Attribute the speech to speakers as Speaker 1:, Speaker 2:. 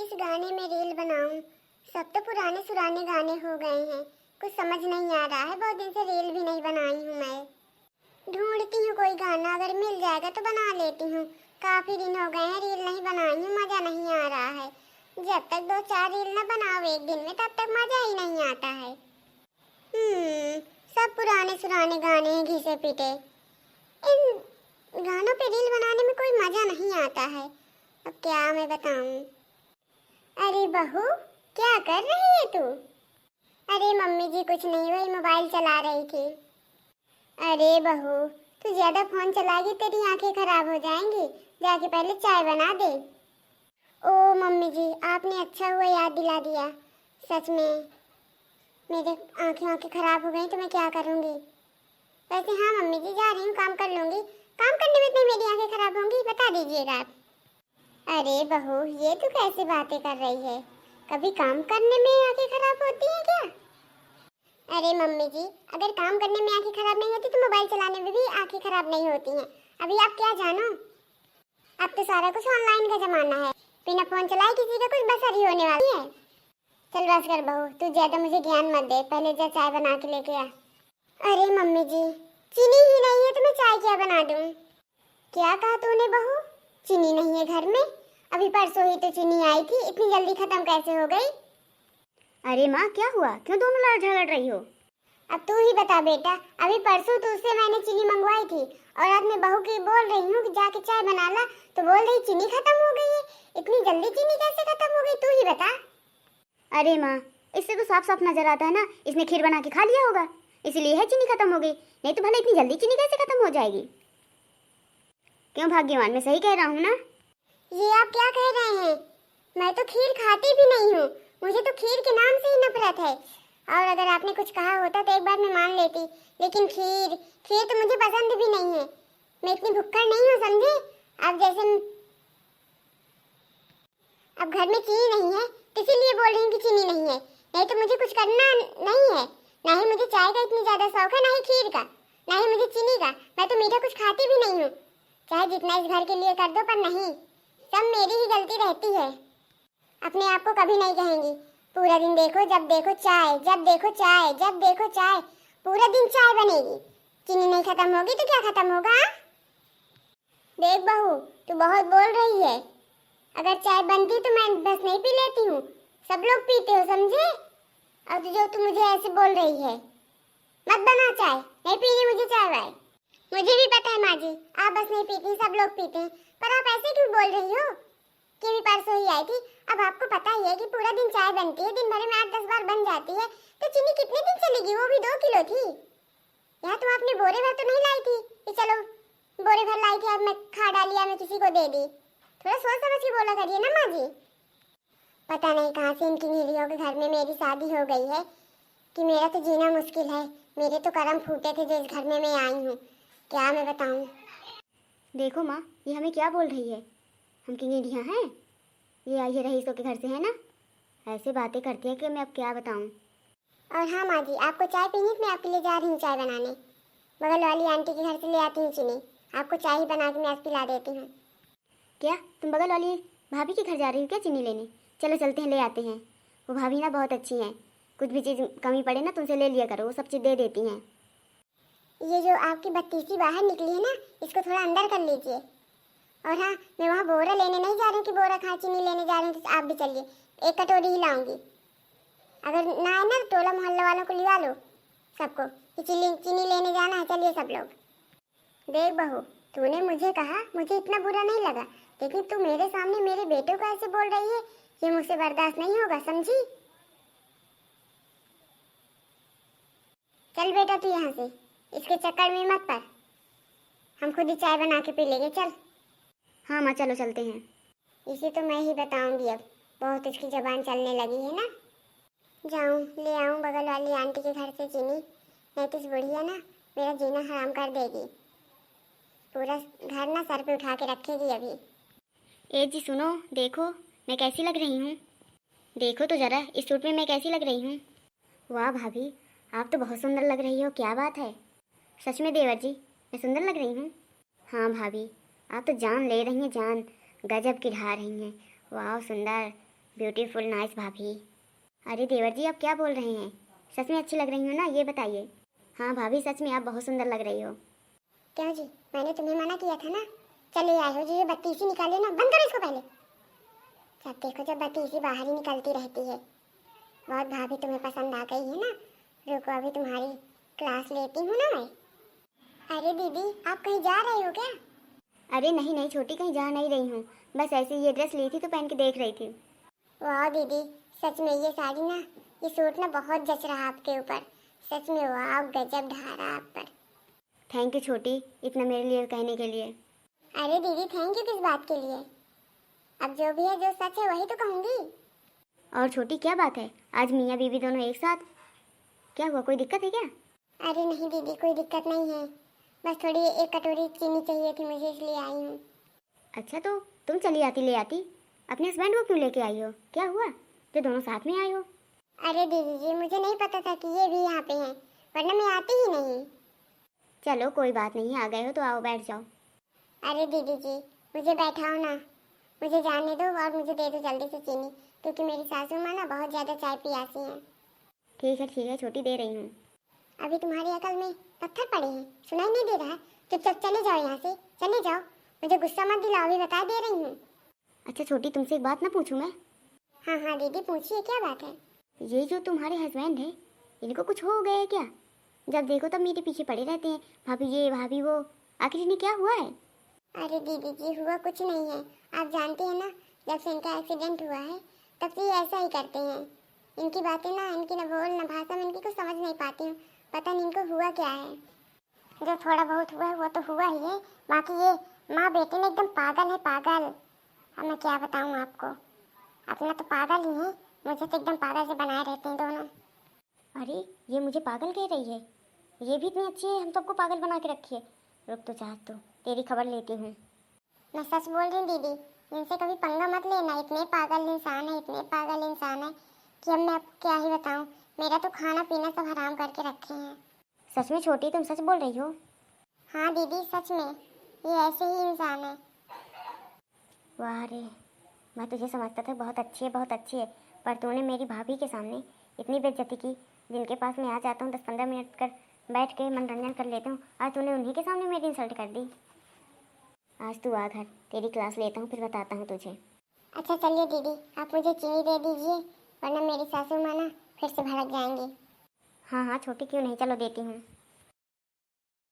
Speaker 1: किस गाने में रील बनाऊं? सब तो पुराने सुराने गाने हो गए हैं। कुछ समझ नहीं आ रहा है। बहुत दिन से रील भी नहीं बनाई हूँ मैं। ढूंढती हूँ कोई गाना, अगर मिल जाएगा तो बना लेती हूँ। काफी दिन हो गए हैं रील नहीं बनाई हूँ, मजा नहीं आ रहा है। जब तक 2-4 रील न बनाओ एक दिन में तब तक मजा ही नहीं आता है। सब पुराने सुराने गाने हैं घिसे पिटे। इन गानों पे रील बनाने में कोई मजा नहीं आता है। अब क्या मैं बताऊं? अरे बहू, क्या कर रही है तू? अरे मम्मी जी कुछ नहीं, वही मोबाइल चला रही थी। अरे बहू, तू ज्यादा फोन चलाएगी तेरी आंखें खराब हो जाएंगी। जाके पहले चाय बना दे। ओ मम्मी जी, आपने अच्छा हुआ याद दिला दिया। सच में मेरे आंखें खराब हो गई तो मैं क्या करूंगी? वैसे हाँ मम्मी जी, जा रही हूँ, काम कर लूंगी। काम करने में इतनी मेरी आंखें खराब होंगी, बता दीजिएगा आप। अरे बहू, ये तू कैसी बातें कर रही है? कभी काम करने में आंखें खराब होती हैं क्या? अरे मम्मी जी, अगर काम करने में आंखें खराब नहीं होती तो मोबाइल चलाने में भी आंखें खराब नहीं होती हैं। अभी आप क्या जानो, अब तो सारा कुछ ऑनलाइन का जमाना है। बिना फोन चलाए किसी का कुछ बसर ही होने वाली है। चल बस कर बहू, तू ज्यादा मुझे ज्ञान मत दे। पहले जा चाय बना के लेके आ। अरे मम्मी जी, चीनी ही नहीं है तो मैं चाय क्या बना दूं? क्या कहा तूने बहू? चीनी नहीं है घर में? अभी परसों ही तो चीनी आई थी, इतनी जल्दी खत्म कैसे हो गई?
Speaker 2: अरे माँ, क्या हुआ? क्यों दोनों लड़ झगड़ रही हो?
Speaker 1: अब तू ही बता बेटा। अभी परसों तुझसे मैंने चीनी मंगवाई थी और आज मैं बहू की बोल रही हूँ कि जाके चाय बना ला, तो बोल रही चीनी खत्म हो गई है। इतनी जल्दी चीनी कैसे खत्म हो गई, तू ही बता।
Speaker 2: अरे माँ, इससे तो साफ साफ नजर आता है ना, इसने खीर बना के खा लिया होगा, इसलिए है चीनी खत्म हो गई। नहीं तो भले इतनी जल्दी चीनी कैसे खत्म हो जाएगी? क्यों भाग्यवान, मैं सही कह रहा हूँ ना?
Speaker 1: ये आप क्या कह रहे हैं? मैं तो खीर खाती भी नहीं हूँ। मुझे तो खीर के नाम से ही नफरत है। और अगर आपने कुछ कहा होता तो एक बार मैं मान लेती, लेकिन खीर खीर तो मुझे पसंद भी नहीं है। मैं इतनी भुक्कड़ नहीं हूँ, समझे? अब जैसे अब घर में चीनी नहीं है इसीलिए बोल रही हूँ कि चीनी नहीं है। नहीं तो मुझे कुछ करना नहीं है। ना ही मुझे चाय का इतनी ज्यादा शौक है, ना ही खीर का, ना ही मुझे चीनी का। मैं तो मीठा कुछ खाती भी नहीं हूँ। चाहे जितना इस घर के लिए कर दो, पर नहीं, सब मेरी ही गलती रहती है। अपने आप को कभी नहीं कहेंगी। पूरा दिन देखो, जब देखो चाय, जब देखो चाय, जब देखो चाय। पूरा दिन चाय बनेगी, चीनी नहीं खत्म होगी तो क्या खत्म होगा? देख बहू, तू बहुत बोल रही है। अगर चाय बनती तो मैं बस नहीं पी लेती हूँ, सब लोग पीते हो, समझे? और जो तू मुझे ऐसे बोल रही है, मत बना चाय, नहीं पीनी मुझे चाय वाय। मुझे भी पता है माँ जी, आप बस नहीं पीती, सब लोग पीते हैं। पर आप ऐसे क्यों बोल रही हो कि अभी परसों ही आई थी? अब आपको पता ही है कि पूरा दिन चाय बनती है, दिन भर में 8-10 बार बन जाती है, तो चीनी कितने दिन चलेगी? वो भी 2 किलो थी। यहाँ तो आपने बोरे भर तो नहीं लाई थी कि चलो बोरे भर लाई थी, अब मैं खा डाली या मैं किसी को दे दी। थोड़ा सोच समझ के बोला करिए ना माँ जी। पता नहीं कहाँ से इनकी निरीहों के घर में मेरी शादी हो गई है कि मेरा तो जीना मुश्किल है। मेरे तो कर्म फूटे थे जो इस घर में मैं आई हूँ, क्या मैं बताऊँ।
Speaker 2: देखो माँ, ये हमें क्या बोल रही है? हम की निरीहा हैं? ये आई है रईसों के घर से, है ना? ऐसे बातें करती है कि मैं अब क्या बताऊँ।
Speaker 1: और हाँ माँ जी, आपको चाय पीनी तो मैं आपके लिए जा रही हूँ चाय बनाने। बगल वाली आंटी के घर से ले आती हूँ चीनी, आपको चाय ही बना के मैं आज पिला देती हूँ।
Speaker 2: क्या तुम बगल वाली भाभी के घर जा रही हो क्या चीनी लेने? चलो चलते हैं, ले आते हैं। वो भाभी ना बहुत अच्छी हैं, कुछ भी चीज़ कमी पड़े ना तुमसे ले लिया करो, वो सब चीज़ दे देती हैं।
Speaker 1: ये जो आपकी बत्तीसी बाहर निकली है ना, इसको थोड़ा अंदर कर लीजिए। और हाँ, मैं वहाँ बोरा लेने नहीं जा रही हूँ कि बोरा खा चीनी लेने जा रही हूँ, तो आप भी चलिए, एक कटोरी ही लाऊंगी। अगर ना आए ना तो टोला मोहल्ला वालों को लिवा लो सबको कि चीनी लेने जाना है, चलिए सब लोग। देख बहू, तूने मुझे कहा, मुझे इतना बुरा नहीं लगा, लेकिन तू मेरे सामने मेरे बेटे को ऐसे बोल रही है, ये मुझसे बर्दाश्त नहीं होगा, समझी? चल बेटा तू यहाँ से, इसके चक्कर में मत पड़। हम खुद ही चाय बना के पी लेंगे, चल।
Speaker 2: हाँ माँ, चलो चलते हैं।
Speaker 1: इसे तो मैं ही बताऊंगी, अब बहुत उसकी जबान चलने लगी है ना। जाऊं ले आऊं बगल वाली आंटी के घर से चीनी, नहीं तो इस बुढ़िया ना मेरा जीना हराम कर देगी। पूरा घर ना सर पे उठा के रखेगी अभी।
Speaker 2: ए जी सुनो, देखो मैं कैसी लग रही हूँ, देखो तो जरा इस सूट में मैं कैसी लग रही हूँ। वाह भाभी, आप तो बहुत सुंदर लग रही हो, क्या बात है? सच में देवर जी, मैं सुंदर लग रही हूँ? हाँ भाभी, आप तो जान ले रही हैं, जान गजब की ढा रही हैं। वाह सुंदर, ब्यूटीफुल नाइस भाभी। अरे देवर जी आप क्या बोल रहे हैं, सच में अच्छी लग रही हो ना, ये बताइए। हाँ भाभी सच में आप बहुत सुंदर लग रही हो।
Speaker 1: क्यों जी, मैंने तुम्हें मना किया था ना। चले आए हो जी, ये बत्तीसी निकाले ना, बंद करो इसको पहले। जब देखो जब बत्तीसी बाहर ही निकलती रहती है। बहुत भाभी तुम्हें पसंद आ गई है ना। रुको अभी तुम्हारी क्लास लेती हूँ ना मैं। अरे दीदी आप कहीं जा रहे हो क्या?
Speaker 2: अरे नहीं नहीं छोटी, कहीं जा नहीं रही हूँ, बस ऐसे ही ये ड्रेस ली थी तो पहन के देख रही थी।
Speaker 1: वाह दीदी, सच में ये साड़ी ना, ये सूट ना बहुत जच रहा आपके ऊपर। सच में वाह, गजब ढा रहा आप पर।
Speaker 2: थैंक यू छोटी, इतना मेरे लिए कहने के लिए।
Speaker 1: अरे दीदी थैंक यू किस बात के लिए? अब जो भी है, जो सच है वही तो कहूँगी।
Speaker 2: और छोटी क्या बात है, आज मियाँ बीवी दोनों एक साथ, क्या हुआ, कोई दिक्कत है क्या?
Speaker 1: अरे नहीं दीदी, कोई दिक्कत नहीं है। बस थोड़ी एक कटोरी चीनी चाहिए थी मुझे, इसलिए आई हूँ।
Speaker 2: अच्छा तो तुम चली आती ले आती, अपने हस्बैंड को क्यों लेके आई हो, क्या हुआ जो दोनों साथ में आई हो?
Speaker 1: अरे दीदी जी, मुझे नहीं पता था कि ये भी यहाँ पे हैं, वरना मैं आती ही नहीं।
Speaker 2: चलो कोई बात नहीं, आ गए हो तो आओ बैठ जाओ।
Speaker 1: अरे दीदी जी, मुझे बैठाओ ना, मुझे जाने दो और मुझे दे दो जल्दी से चीनी, क्योंकि मेरी सासू माँ ना बहुत ज़्यादा चाय पियासी हैं।
Speaker 2: ठीक है छोटी, दे रही हूँ।
Speaker 1: अभी तुम्हारी अकल में पत्थर पड़े हैं, सुनाई नहीं दे रहा है? चुपचाप चले जाओ यहाँ से, चले जाओ। मुझे गुस्सा मत दिलाओ, अभी बता दे रही हूँ।
Speaker 2: अच्छा छोटी तुमसे एक बात ना पूछूं मैं?
Speaker 1: हाँ हाँ दीदी पूछिए, क्या बात है?
Speaker 2: ये जो तुम्हारे हस्बैंड है, इनको कुछ हो गया है क्या? जब देखो तब मेरे पीछे पड़े रहते हैं, भाभी ये भाभी वो, आखिर इन्हें क्या हुआ है?
Speaker 1: अरे दीदी जी हुआ कुछ नहीं है, आप जानते हैं ना, जब से इनका एक्सीडेंट हुआ है तब से ये ऐसा ही करते हैं। इनकी बातें ना, इनकी ना बोल ना भाषा में इनकी कुछ समझ नहीं पाती हूँ, पता नहीं इनको हुआ क्या है। जो थोड़ा बहुत हुआ है वो तो हुआ ही है, बाकी ये माँ बेटे ने एकदम पागल है, पागल। अब मैं क्या बताऊँ आपको, अपना तो पागल ही है, मुझे तो एकदम पागल से बनाए रहते हैं दोनों।
Speaker 2: अरे ये मुझे पागल कह रही है, ये भी इतनी अच्छी है, हम सबको पागल बना के रखी है। रुक तो चाह, तो तेरी खबर लेती हूँ।
Speaker 1: मैं सच बोल रही हूँ दीदी, इनसे कभी पंगा मत लेना, इतने पागल इंसान है, इतने पागल इंसान है कि अब मैं आपको क्या ही बताऊँ। मेरा तो खाना पीना सब हराम करके रखे हैं।
Speaker 2: सच में छोटी तुम सच बोल रही हो?
Speaker 1: हाँ दीदी सच में, ये ऐसे ही इंसान है।
Speaker 2: वाह रे, मैं तुझे समझता था बहुत अच्छी है बहुत अच्छी है, पर तूने मेरी भाभी के सामने इतनी बेइज्जती की। जिनके पास मैं आ जाता हूँ 10-15 मिनट कर बैठ के मनोरंजन कर लेता हूँ, आज तूने उन्हीं के सामने मेरी इंसल्ट कर दी। आज तू आ घर, तेरी क्लास लेता हूँ, फिर बताता हूँ तुझे।
Speaker 1: अच्छा चलिए दीदी, आप मुझे चीनी दे दीजिए, वरना मेरी सासू माँ ना फिर से भड़क जाएंगी।
Speaker 2: हाँ छोटी क्यों नहीं, चलो देती हूँ।